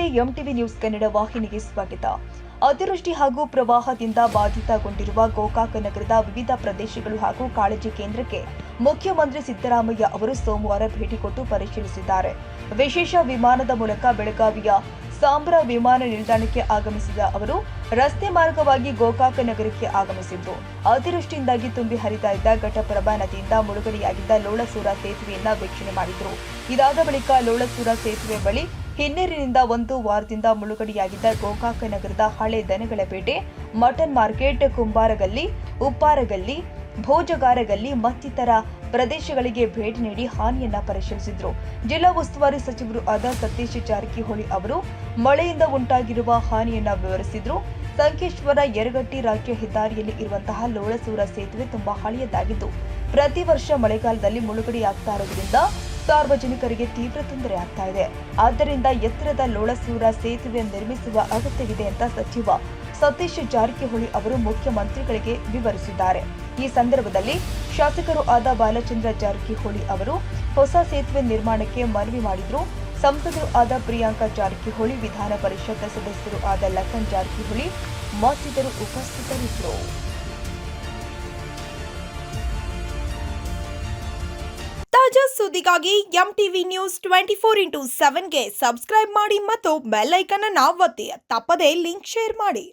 ನಮಸ್ತೆ, MTV news Kannada ವಾಹಿನಿಗೆ ಸ್ವಾಗತ. ಅತಿವೃಷ್ಟಿ ಹಾಗೂ ಪ್ರವಾಹದಿಂದ ಬಾಧಿತಗೊಂಡಿರುವ ಗೋಕಾಕ ನಗರದ ವಿವಿಧ ಪ್ರದೇಶಗಳು ಹಾಗೂ ಕಾಳಜಿ ಕೇಂದ್ರಕ್ಕೆ ಮುಖ್ಯಮಂತ್ರಿ ಸಿದ್ದರಾಮಯ್ಯ ಅವರು ಸೋಮವಾರ ಭೇಟಿ ಕೊಟ್ಟು ಪರಿಶೀಲಿಸಿದ್ದಾರೆ. ವಿಶೇಷ ವಿಮಾನದ ಮೂಲಕ ಬೆಳಗಾವಿಯ ಸಾಂಬ್ರಾ ವಿಮಾನ ನಿಲ್ದಾಣಕ್ಕೆ ಆಗಮಿಸಿದ ಅವರು ರಸ್ತೆ ಮಾರ್ಗವಾಗಿ ಗೋಕಾಕ ನಗರಕ್ಕೆ ಆಗಮಿಸಿದ್ರು. ಅತಿವೃಷ್ಟಿಯಿಂದಾಗಿ ತುಂಬಿ ಹರಿತಾ ಇದ್ದ ಘಟಪ್ರಭಾ ನದಿಯಿಂದ ಮುಳುಗಡೆಯಾಗಿದ್ದ ಲೋಳಸೂರ ಸೇತುವೆಯನ್ನ ವೀಕ್ಷಣೆ ಮಾಡಿದ್ರು. ಇದಾದ ಬಳಿಕ ಲೋಳಸೂರ ಸೇತುವೆ ಬಳಿ ಹಿನ್ನೀರಿನಿಂದ ಒಂದು ವಾರದಿಂದ ಮುಳುಗಡೆಯಾಗಿದ್ದ ಗೋಕಾಕ ನಗರದ ಹಳೆ ದನಗಳಪೇಟೆ, ಮಟನ್ ಮಾರ್ಕೆಟ್, ಕುಂಬಾರಗಲ್ಲಿ, ಉಪ್ಪಾರಗಲ್ಲಿ, ಭೋಜಗಾರಗಲ್ಲಿ ಮತ್ತಿತರ ಪ್ರದೇಶಗಳಿಗೆ ಭೇಟಿ ನೀಡಿ ಹಾನಿಯನ್ನ ಪರಿಶೀಲಿಸಿದ್ರು. ಜಿಲ್ಲಾ ಉಸ್ತುವಾರಿ ಸಚಿವರು ಆದ ಸತೀಶ್ ಜಾರಕಿಹೊಳಿ ಅವರು ಮಳೆಯಿಂದ ಉಂಟಾಗಿರುವ ಹಾನಿಯನ್ನ ವಿವರಿಸಿದ್ರು. ಸಂಕೇಶ್ವರ ಯರಗಟ್ಟಿ ರಾಜ್ಯ ಹೆದ್ದಾರಿಯಲ್ಲಿ ಇರುವಂತಹ ಲೋಳಸೂರ ಸೇತುವೆ ತುಂಬಾ ಹಳೆಯದಾಗಿದ್ದು ಪ್ರತಿ ವರ್ಷ ಮಳೆಗಾಲದಲ್ಲಿ ಮುಳುಗಡೆಯಾಗ್ತಾ ಇರುವುದರಿಂದ ಸಾರ್ವಜನಿಕರಿಗೆ ತೀವ್ರ ತೊಂದರೆ ಆಗ್ತಾ ಇದೆ. ಆದ್ದರಿಂದ ಎತ್ತರದ ಲೋಳಸೂರ ಸೇತುವೆ ನಿರ್ಮಿಸುವ ಅಗತ್ಯವಿದೆ ಅಂತ ಸಚಿವ ಸತೀಶ್ ಜಾರಕಿಹೊಳಿ ಅವರು ಮುಖ್ಯಮಂತ್ರಿಗಳಿಗೆ ವಿವರಿಸಿದ್ದಾರೆ. ಈ ಸಂದರ್ಭದಲ್ಲಿ ಶಾಸಕರು ಆದ ಬಾಲಚಂದ್ರ ಜಾರಕಿಹೊಳಿ ಅವರು ಹೊಸ ಸೇತುವೆ ನಿರ್ಮಾಣಕ್ಕೆ ಮನವಿ ಮಾಡಿದ್ರು. ಸಂಸದರು ಆದ ಪ್ರಿಯಾಂಕಾ ಜಾರಕಿಹೊಳಿ, ವಿಧಾನ ಪರಿಷತ್ ಸದಸ್ಯರು ಆದ ಲಖನ್ ಜಾರಕಿಹೊಳಿ ಮತ್ತಿತರರು ಉಪಸ್ಥಿತರಿದ್ದರು. ತಾಜಾ ಸುದ್ದಿಗಾಗಿ ಎಂಟಿವಿ ನ್ಯೂಸ್ 24x7ಗೆ ಸಬ್ಸ್ಕ್ರೈಬ್ ಮಾಡಿ ಮತ್ತು ಬೆಲ್ ಐಕಾನ್ ಅನ್ನು ಒತ್ತಿ. ತಪ್ಪದೇ ಲಿಂಕ್ ಶೇರ್ ಮಾಡಿ.